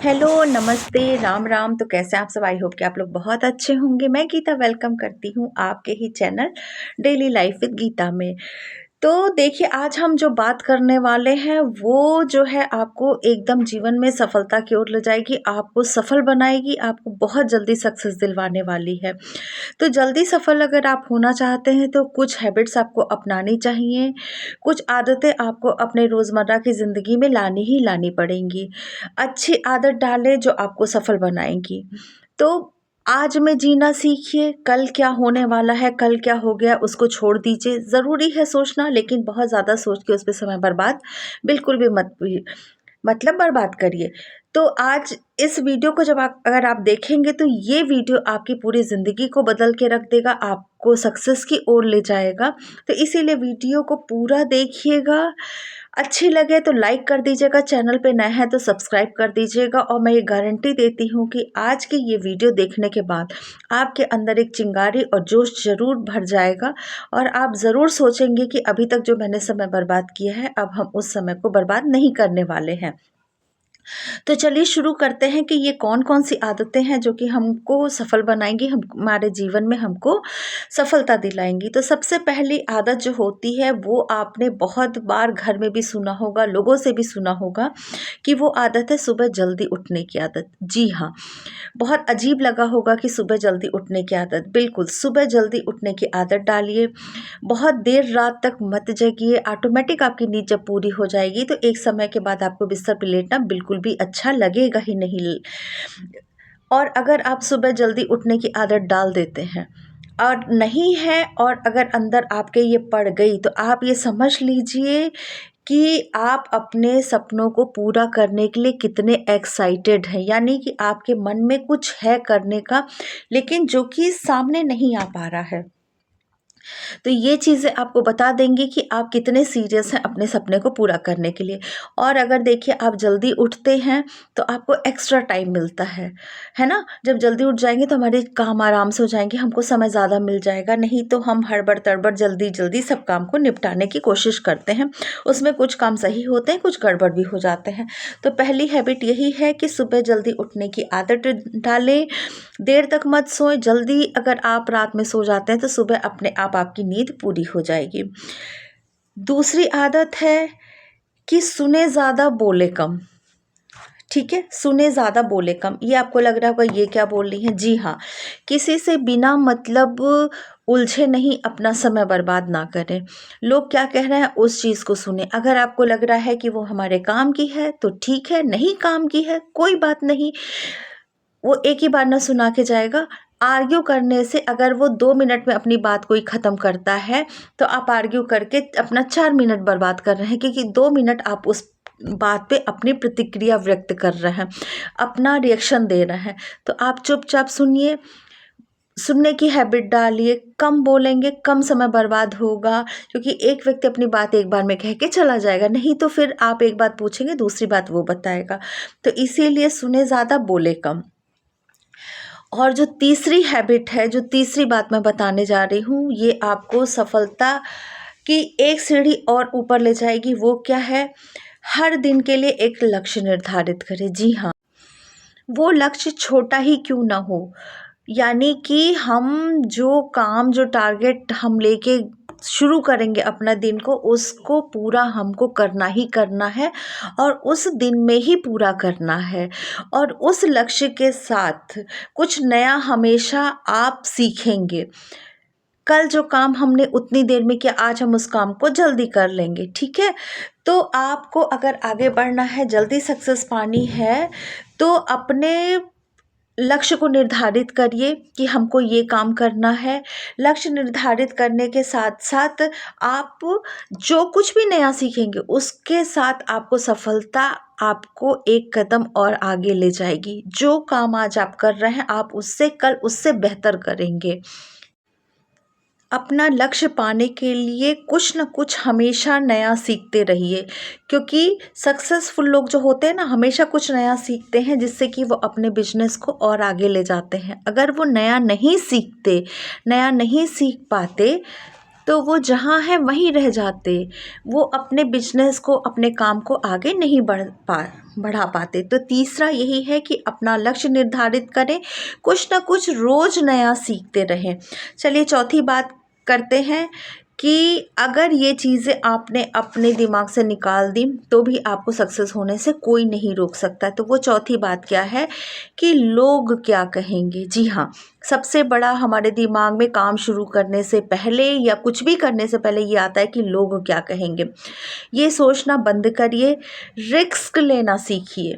Hello, नमस्ते, राम राम। तो कैसे हैं आप सब? आई होप कि आप लोग बहुत अच्छे होंगे। मैं गीता वेलकम करती हूँ आपके ही channel daily life with Geeta में। तो देखिए, आज हम जो बात करने वाले हैं वो जो है आपको एकदम जीवन में सफलता की ओर ले जाएगी, आपको सफल बनाएगी, आपको बहुत जल्दी सक्सेस दिलवाने वाली है। तो जल्दी सफल अगर आप होना चाहते हैं तो कुछ हैबिट्स आपको अपनानी चाहिए, कुछ आदतें आपको अपने रोज़मर्रा की ज़िंदगी में लानी ही लानी पड़ेंगी। अच्छी आदत डालें जो आपको सफल बनाएँगी। तो आज में जीना सीखिए, कल क्या होने वाला है, कल क्या हो गया उसको छोड़ दीजिए। ज़रूरी है सोचना, लेकिन बहुत ज़्यादा सोच के उस पे समय बर्बाद बिल्कुल भी मत मतलब बर्बाद करिए। तो आज इस वीडियो को जब आप अगर आप देखेंगे तो ये वीडियो आपकी पूरी ज़िंदगी को बदल के रख देगा, आपको सक्सेस की ओर ले जाएगा। तो इसीलिए वीडियो को पूरा देखिएगा। अच्छी लगे तो लाइक कर दीजिएगा, चैनल पे नए हैं तो सब्सक्राइब कर दीजिएगा। और मैं ये गारंटी देती हूँ कि आज की ये वीडियो देखने के बाद आपके अंदर एक चिंगारी और जोश ज़रूर भर जाएगा और आप ज़रूर सोचेंगे कि अभी तक जो मैंने समय बर्बाद किया है, अब हम उस समय को बर्बाद नहीं करने वाले हैं। तो चलिए शुरू करते हैं कि ये कौन-कौन सी आदतें हैं जो कि हमको सफल बनाएँगी, हम हमारे जीवन में हमको सफलता दिलाएँगी। तो सबसे पहली आदत जो होती है वो आपने बहुत बार घर में भी सुना होगा, लोगों से भी सुना होगा कि वो आदत है सुबह जल्दी उठने की आदत। जी हाँ, बहुत अजीब लगा होगा कि सुबह जल्दी उठने की आदत। बिल्कुल, सुबह जल्दी उठने की आदत डालिए। बहुत देर रात तक मत जगिए, ऑटोमेटिक आपकी नींद जब पूरी हो जाएगी तो एक समय के बाद आपको बिस्तर पे लेटना बिल्कुल भी अच्छा लगेगा ही नहीं। और अगर आप सुबह जल्दी उठने की आदत डाल देते हैं और नहीं है और अगर अंदर आपके ये पड़ गई तो आप ये समझ लीजिए कि आप अपने सपनों को पूरा करने के लिए कितने एक्साइटेड हैं। यानी कि आपके मन में कुछ है करने का, लेकिन जो कि सामने नहीं आ पा रहा है। तो ये चीज़ें आपको बता देंगी कि आप कितने सीरियस हैं अपने सपने को पूरा करने के लिए। और अगर देखिए आप जल्दी उठते हैं तो आपको एक्स्ट्रा टाइम मिलता है ना? जब जल्दी उठ जाएँगे तो हमारे काम आराम से हो जाएँगे, हमको समय ज़्यादा मिल जाएगा। नहीं तो हम हड़बड़-तड़बड़ जल्दी-जल्दी सब काम को निपटाने की कोशिश करते हैं। उसमें कुछ काम सही होते हैं, कुछ गड़बड़ भी हो जाते हैं। तो पहली हैबिट यही है कि सुबह जल्दी उठने की आदत डालें, देर तक मत सोएं। जल्दी अगर आप रात में सो जाते हैं तो सुबह अपने आप आपकी नींद पूरी हो जाएगी। दूसरी आदत है कि सुने ज़्यादा बोले कम। ठीक है? सुने ज़्यादा बोले कम। ये आपको लग रहा होगा ये क्या बोल रही हैं? जी हाँ, किसी से बिना मतलब उलझे नहीं, अपना समय बर्बाद ना करें। लोग क्या कह रहे हैं उस चीज़ को सुनें। अगर आपको लग रहा है कि वो हमारे काम की है तो ठीक है, नहीं काम की है कोई बात नहीं। वो एक ही बार ना सुना के जाएगा। आर्ग्यू करने से अगर वो 2 मिनट में अपनी बात कोई ख़त्म करता है, तो आप आर्ग्यू करके अपना 4 मिनट बर्बाद कर रहे हैं, क्योंकि 2 मिनट आप उस बात पे अपनी प्रतिक्रिया व्यक्त कर रहे हैं, अपना रिएक्शन दे रहे हैं। तो आप चुपचाप सुनिए, सुनने की हैबिट डालिए, कम बोलेंगे, कम समय बर्बाद होगा, क्योंकि एक व्यक्ति अपनी बात एक बार में कह के चला जाएगा, नहीं तो फिर आप एक बात पूछेंगे, दूसरी बात वो बताएगा। तो इसीलिए सुने ज़्यादा, बोले कम। और जो तीसरी हैबिट है, जो तीसरी बात मैं बताने जा रही हूँ, ये आपको सफलता की एक सीढ़ी और ऊपर ले जाएगी। वो क्या है? हर दिन के लिए एक लक्ष्य निर्धारित करें। जी हाँ, वो लक्ष्य छोटा ही क्यों ना हो, यानी कि हम जो काम, जो टारगेट हम लेके शुरू करेंगे अपना दिन को, उसको पूरा हमको करना ही करना है और उस दिन में ही पूरा करना है। और उस लक्ष्य के साथ कुछ नया हमेशा आप सीखेंगे। कल जो काम हमने उतनी देर में किया, आज हम उस काम को जल्दी कर लेंगे, ठीक है? तो आपको अगर आगे बढ़ना है, जल्दी सक्सेस पानी है, तो अपने लक्ष्य को निर्धारित करिए कि हमको ये काम करना है। लक्ष्य निर्धारित करने के साथ-साथ आप जो कुछ भी नया सीखेंगे, उसके साथ आपको सफलता आपको एक कदम और आगे ले जाएगी। जो काम आज आप कर रहे हैं, आप उससे कल उससे बेहतर करेंगे। अपना लक्ष्य पाने के लिए कुछ न कुछ हमेशा नया सीखते रहिए, क्योंकि सक्सेसफुल लोग जो होते हैं ना, हमेशा कुछ नया सीखते हैं जिससे कि वो अपने बिजनेस को और आगे ले जाते हैं। अगर वो नया नहीं सीखते, नया नहीं सीख पाते, तो वो जहाँ है वहीं रह जाते, वो अपने बिजनेस को, अपने काम को आगे नहीं बढ़ा पाते। तो तीसरा यही है कि अपना लक्ष्य निर्धारित करें, कुछ ना कुछ रोज़ नया सीखते रहें। चलिए चौथी बात करते हैं कि अगर ये चीज़ें आपने अपने दिमाग से निकाल दी तो भी आपको सक्सेस होने से कोई नहीं रोक सकता। तो वो चौथी बात क्या है कि लोग क्या कहेंगे। जी हाँ, सबसे बड़ा हमारे दिमाग में काम शुरू करने से पहले या कुछ भी करने से पहले ये आता है कि लोग क्या कहेंगे। ये सोचना बंद करिए, रिस्क लेना सीखिए,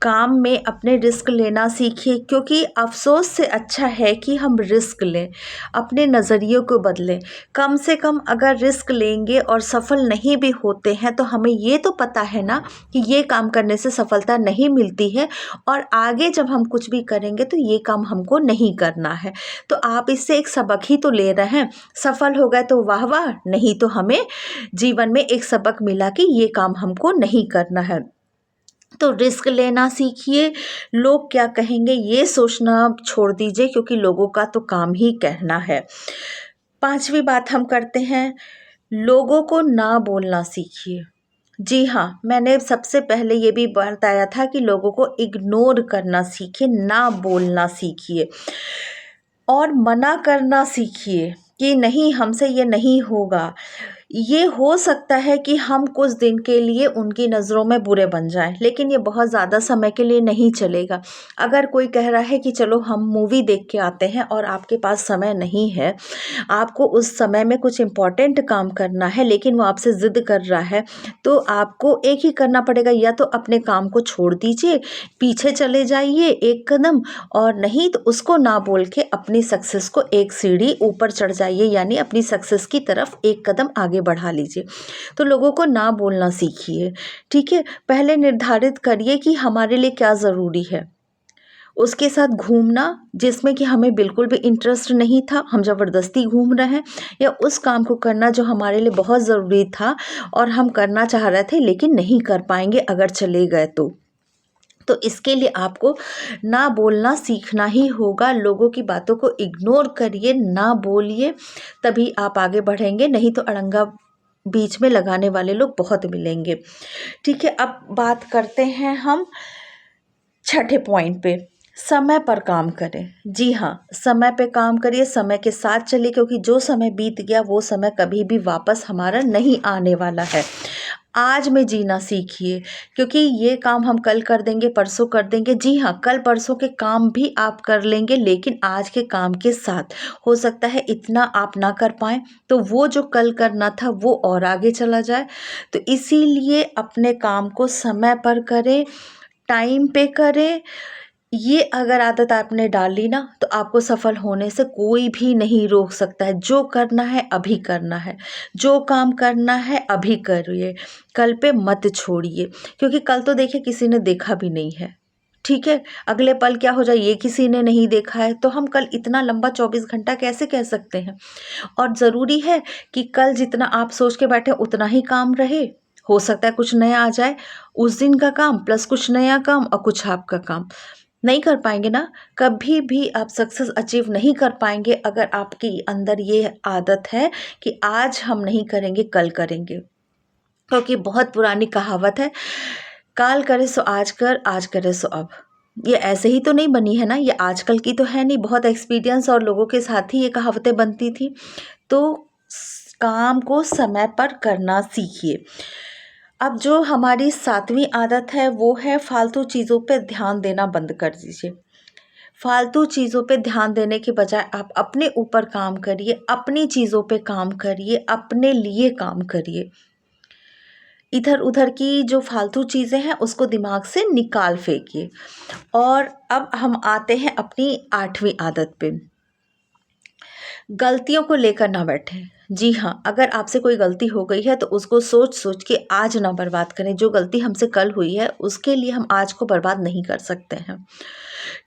काम में अपने रिस्क लेना सीखिए, क्योंकि अफ़सोस से अच्छा है कि हम रिस्क लें, अपने नज़रिए को बदलें। कम से कम अगर रिस्क लेंगे और सफल नहीं भी होते हैं तो हमें ये तो पता है ना कि ये काम करने से सफलता नहीं मिलती है और आगे जब हम कुछ भी करेंगे तो ये काम हमको नहीं करना है। तो आप इससे एक सबक ही तो ले रहे हैं। सफल हो गए तो वाह वाह, नहीं तो हमें जीवन में एक सबक मिला कि ये काम हमको नहीं करना है। तो रिस्क लेना सीखिए, लोग क्या कहेंगे ये सोचना छोड़ दीजिए, क्योंकि लोगों का तो काम ही कहना है। पांचवी बात हम करते हैं, लोगों को ना बोलना सीखिए। जी हाँ, मैंने सबसे पहले ये भी बताया था कि लोगों को इग्नोर करना सीखिए, ना बोलना सीखिए और मना करना सीखिए कि नहीं, हमसे ये नहीं होगा। ये हो सकता है कि हम कुछ दिन के लिए उनकी नज़रों में बुरे बन जाएं, लेकिन ये बहुत ज़्यादा समय के लिए नहीं चलेगा। अगर कोई कह रहा है कि चलो हम मूवी देख के आते हैं और आपके पास समय नहीं है, आपको उस समय में कुछ इम्पोर्टेंट काम करना है, लेकिन वो आपसे ज़िद कर रहा है, तो आपको एक ही करना पड़ेगा, या तो अपने काम को छोड़ दीजिए, पीछे चले जाइए एक कदम, और नहीं तो उसको ना बोल के अपनी सक्सेस को एक सीढ़ी ऊपर चढ़ जाइए, यानी अपनी सक्सेस की तरफ एक कदम आगे बढ़ा लीजिए। तो लोगों को ना बोलना सीखिए, ठीक है। पहले निर्धारित करिए कि हमारे लिए क्या ज़रूरी है। उसके साथ घूमना जिसमें कि हमें बिल्कुल भी इंटरेस्ट नहीं था, हम ज़बरदस्ती घूम रहे हैं, या उस काम को करना जो हमारे लिए बहुत ज़रूरी था और हम करना चाह रहे थे लेकिन नहीं कर पाएंगे अगर चले गए तो इसके लिए आपको ना बोलना सीखना ही होगा। लोगों की बातों को इग्नोर करिए, ना बोलिए, तभी आप आगे बढ़ेंगे, नहीं तो अड़ंगा बीच में लगाने वाले लोग बहुत मिलेंगे। ठीक है, अब बात करते हैं हम छठे पॉइंट पे, समय पर काम करें। जी हाँ, समय पे काम करिए, समय के साथ चलिए, क्योंकि जो समय बीत गया वो समय कभी भी वापस हमारा नहीं आने वाला है। आज में जीना सीखिए, क्योंकि ये काम हम कल कर देंगे, परसों कर देंगे। जी हाँ, कल परसों के काम भी आप कर लेंगे, लेकिन आज के काम के साथ हो सकता है इतना आप ना कर पाएँ, तो वो जो कल करना था वो और आगे चला जाए। तो इसीलिए अपने काम को समय पर करें, टाइम पे करें। ये अगर आदत आपने डाली ना, तो आपको सफल होने से कोई भी नहीं रोक सकता है। जो करना है अभी करना है, जो काम करना है अभी करिए, कल पे मत छोड़िए, क्योंकि कल तो देखिए किसी ने देखा भी नहीं है। ठीक है, अगले पल क्या हो जाए ये किसी ने नहीं देखा है, तो हम कल इतना लंबा 24 घंटा कैसे कह सकते हैं। और ज़रूरी है कि कल जितना आप सोच के बैठे उतना ही काम रहे। हो सकता है कुछ नया आ जाए, उस दिन का काम प्लस कुछ नया काम और कुछ आपका काम। नहीं कर पाएंगे ना, कभी भी आप सक्सेस अचीव नहीं कर पाएंगे अगर आपके अंदर ये आदत है कि आज हम नहीं करेंगे कल करेंगे। क्योंकि बहुत पुरानी कहावत है, काल करे सो आज कर, आज करे सो अब। ये ऐसे ही तो नहीं बनी है ना, ये आजकल की तो है नहीं, बहुत एक्सपीरियंस और लोगों के साथ ही ये कहावतें बनती थी। तो काम को समय पर करना सीखिए। अब जो हमारी सातवीं आदत है वो है फालतू चीज़ों पे ध्यान देना बंद कर दीजिए। फालतू चीज़ों पे ध्यान देने के बजाय आप अपने ऊपर काम करिए, अपनी चीज़ों पे काम करिए, अपने लिए काम करिए। इधर उधर की जो फालतू चीज़ें हैं उसको दिमाग से निकाल फेंकिए। और अब हम आते हैं अपनी आठवीं आदत पे, गलतियों को लेकर ना बैठें। जी हाँ, अगर आपसे कोई गलती हो गई है तो उसको सोच सोच के आज ना बर्बाद करें। जो गलती हमसे कल हुई है उसके लिए हम आज को बर्बाद नहीं कर सकते हैं।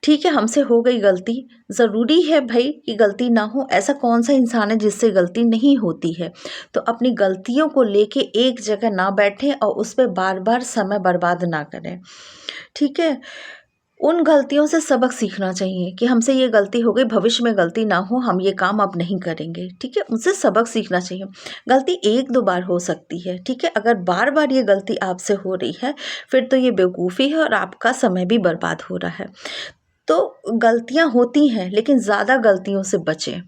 ठीक है, हमसे हो गई गलती, ज़रूरी है भाई कि गलती ना हो, ऐसा कौन सा इंसान है जिससे गलती नहीं होती है। तो अपनी गलतियों को लेके एक जगह ना बैठें और उस पे बार बार समय बर्बाद ना करें। ठीक है, उन गलतियों से सबक सीखना चाहिए कि हमसे ये गलती हो गई, भविष्य में गलती ना हो, हम ये काम अब नहीं करेंगे, ठीक है? उनसे सबक सीखना चाहिए। गलती 1-2 बार हो सकती है, ठीक है? अगर बार-बार ये गलती आपसे हो रही है, फिर तो ये बेवकूफ़ी है और आपका समय भी बर्बाद हो रहा है। तो गलतियाँ होती हैं, लेकिन ज़्यादा गलतियों से बचें।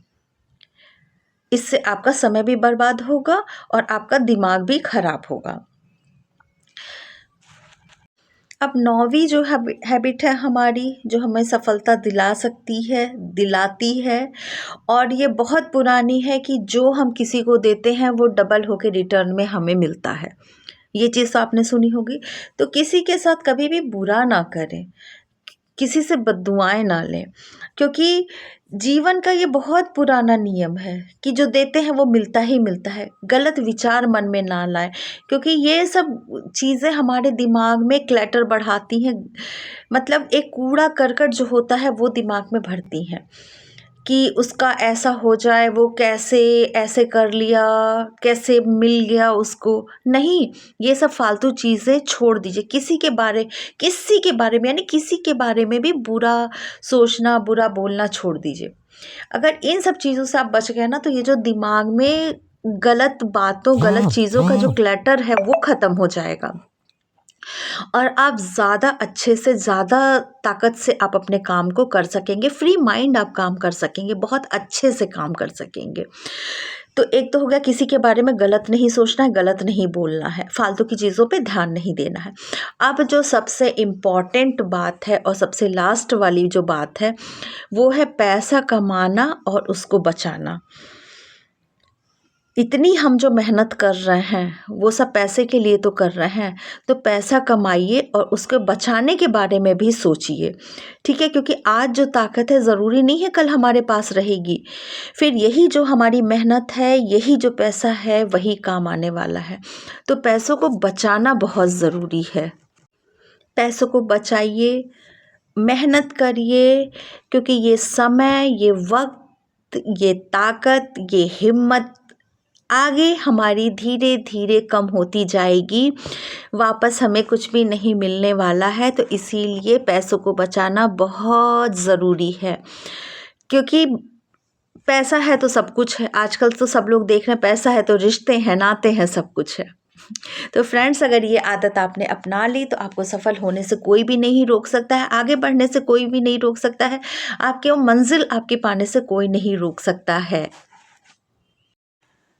इससे आपका समय भी बर्बाद होगा और आपका दिमाग भी खराब होगा। अब 9वीं जो हैबिट है हमारी, जो हमें सफलता दिला सकती है, दिलाती है, और ये बहुत पुरानी है कि जो हम किसी को देते हैं वो डबल होके रिटर्न में हमें मिलता है। ये चीज़ तो आपने सुनी होगी। तो किसी के साथ कभी भी बुरा ना करें, किसी से बद्दुआएँ ना लें, क्योंकि जीवन का ये बहुत पुराना नियम है कि जो देते हैं वो मिलता ही मिलता है। गलत विचार मन में ना लाएँ, क्योंकि ये सब चीज़ें हमारे दिमाग में क्लटर बढ़ाती हैं। मतलब एक कूड़ा-करकट जो होता है वो दिमाग में भरती हैं कि उसका ऐसा हो जाए, वो कैसे ऐसे कर लिया, कैसे मिल गया उसको। नहीं, ये सब फ़ालतू चीज़ें छोड़ दीजिए। किसी के बारे में, यानी किसी के बारे में भी बुरा सोचना, बुरा बोलना छोड़ दीजिए। अगर इन सब चीज़ों से आप बच गए ना, तो ये जो दिमाग में गलत बातों, गलत चीज़ों का जो क्लटर है वो ख़त्म हो जाएगा। और आप ज़्यादा अच्छे से, ज़्यादा ताकत से आप अपने काम को कर सकेंगे, फ्री माइंड आप काम कर सकेंगे, बहुत अच्छे से काम कर सकेंगे। तो एक तो हो गया, किसी के बारे में गलत नहीं सोचना है, गलत नहीं बोलना है, फालतू की चीज़ों पे ध्यान नहीं देना है। अब जो सबसे इम्पॉर्टेंट बात है और सबसे लास्ट वाली जो बात है, वो है पैसा कमाना और उसको बचाना। इतनी हम जो मेहनत कर रहे हैं, वो सब पैसे के लिए तो कर रहे हैं, तो पैसा कमाइए और उसको बचाने के बारे में भी सोचिए, ठीक है? क्योंकि आज जो ताकत है, ज़रूरी नहीं है कल हमारे पास रहेगी। फिर यही जो हमारी मेहनत है, यही जो पैसा है, वही काम आने वाला है। तो पैसों को बचाना बहुत ज़रूरी है। पैसों को बचाइए, मेहनत करिए, क्योंकि ये समय, ये वक़्त, ये ताकत, ये हिम्मत आगे हमारी धीरे-धीरे कम होती जाएगी। वापस हमें कुछ भी नहीं मिलने वाला है, तो इसीलिए पैसों को बचाना बहुत ज़रूरी है। क्योंकि पैसा है तो सब कुछ है। आजकल तो सब लोग देख रहे हैं, पैसा है तो रिश्ते हैं, नाते हैं, सब कुछ है। तो फ्रेंड्स, अगर ये आदत आपने अपना ली तो आपको सफल होने से कोई भी नहीं रोक सकता है, आगे बढ़ने से कोई भी नहीं रोक सकता है, आपकी वो मंज़िल आपके पाने से कोई नहीं रोक सकता है।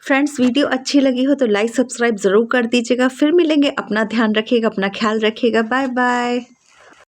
फ्रेंड्स, वीडियो अच्छी लगी हो तो लाइक सब्सक्राइब ज़रूर कर दीजिएगा। फिर मिलेंगे, अपना ध्यान रखिएगा, अपना ख्याल रखिएगा। Bye bye.